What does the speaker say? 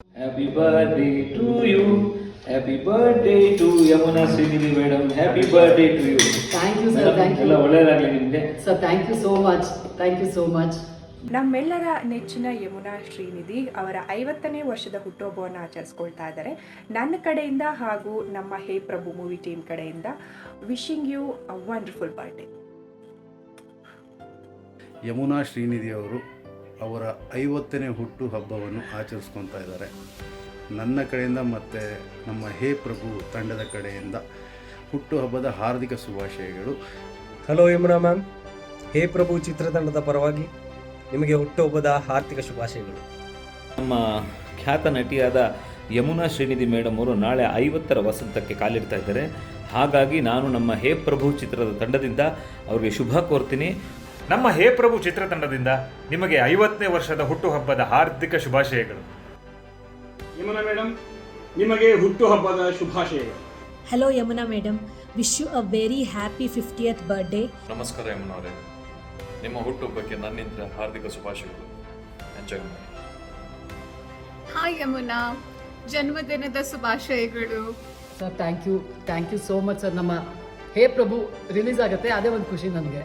Happy birthday to you. Happy birthday to Yamuna Srinidhi madam. Happy birthday to you. Thank you, sir. Thank you. ಎಲ್ಲ ಒಳ್ಳೆಯದಾಗಲಿ ನಿಮಗೆ. Sir, thank you so much. Thank you so much. ನಮ್ಮೆಲ್ಲರ ನೆಚ್ಚಿನ ಯಮುನಾ ಶ್ರೀನಿಧಿ ಅವರ 50ನೇ ವರ್ಷದ ಹುಟ್ಟುಹಬ್ಬವನ್ನು ಆಚರಿಸ್ಕೊಳ್ತಾ ಇದ್ದಾರೆ. ನನ್ನ ಕಡೆಯಿಂದ ಹಾಗೂ ನಮ್ಮ ಹೇ ಪ್ರಭು ಮೂವಿ ಟೀಮ್ ಕಡೆಯಿಂದ wishing you a wonderful birthday. Yamuna ಶ್ರೀನಿಧಿಯವರು ಅವರ 50ನೇ ಹುಟ್ಟು ಹಬ್ಬವನ್ನು ಆಚರಿಸ್ಕೊತಾ ಇದ್ದಾರೆ. ನನ್ನ ಕಡೆಯಿಂದ ಮತ್ತು ನಮ್ಮ ಹೇ ಪ್ರಭು ತಂಡದ ಕಡೆಯಿಂದ ಹುಟ್ಟುಹಬ್ಬದ ಹಾರ್ದಿಕ ಶುಭಾಶಯಗಳು. ಹಲೋ ಯಮುನಾ ಮ್ಯಾಮ್, ಹೇ ಪ್ರಭು ಚಿತ್ರತಂಡದ ಪರವಾಗಿ ನಿಮಗೆ ಹುಟ್ಟುಹಬ್ಬದ ಹಾರ್ದಿಕ ಶುಭಾಶಯಗಳು. ನಮ್ಮ ಖ್ಯಾತ ನಟಿಯಾದ ಯಮುನಾ ಶ್ರೀನಿಧಿ ಮೇಡಮ್ ಅವರು ನಾಳೆ 50ರ ವಸಂತಕ್ಕೆ ಕಾಲಿಡ್ತಾ ಇದ್ದಾರೆ. ಹಾಗಾಗಿ ನಾನು ನಮ್ಮ ಹೇ ಪ್ರಭು ಚಿತ್ರದ ತಂಡದಿಂದ ಅವರಿಗೆ ಶುಭ ಕೋರ್ತೀನಿ. ನಮ್ಮ ಹೇ ಪ್ರಭು ಚಿತ್ರತಂಡದಿಂದ ನಿಮಗೆ 50ನೇ ವರ್ಷದ ಹುಟ್ಟುಹಬ್ಬದ ಹಾರ್ದಿಕ ಶುಭಾಶಯಗಳು. ಯಮುನಾ ಮೇಡಮ್, ನಿಮಗೆ ಹುಟ್ಟುಹಬ್ಬದ ಶುಭಾಶಯಗಳು. Hello Yamuna madam, wish you a very happy 50th birthday. ನಮಸ್ಕಾರ ಯಮುನಾ ಅವರೇ, ನಿಮ್ಮ ಹುಟ್ಟುಹಬ್ಬಕ್ಕೆ ನನ್ನಿಂದ ಹಾರ್ದಿಕ ಶುಭಾಶಯಗಳು. ಎಂಜಾಯ್ ಮಾಡಿ. ಹಾಯ್ ಯಮುನಾ, ಜನ್ಮದಿನದ ಶುಭಾಶಯಗಳು. Sir thank you so much sir. ನಮ್ಮ ಹೇ ಪ್ರಭು ರಿಲೀಸ್ ಆಗುತ್ತೆ, ಅದೇ ಒಂದು ಖುಷಿ ನನಗೆ.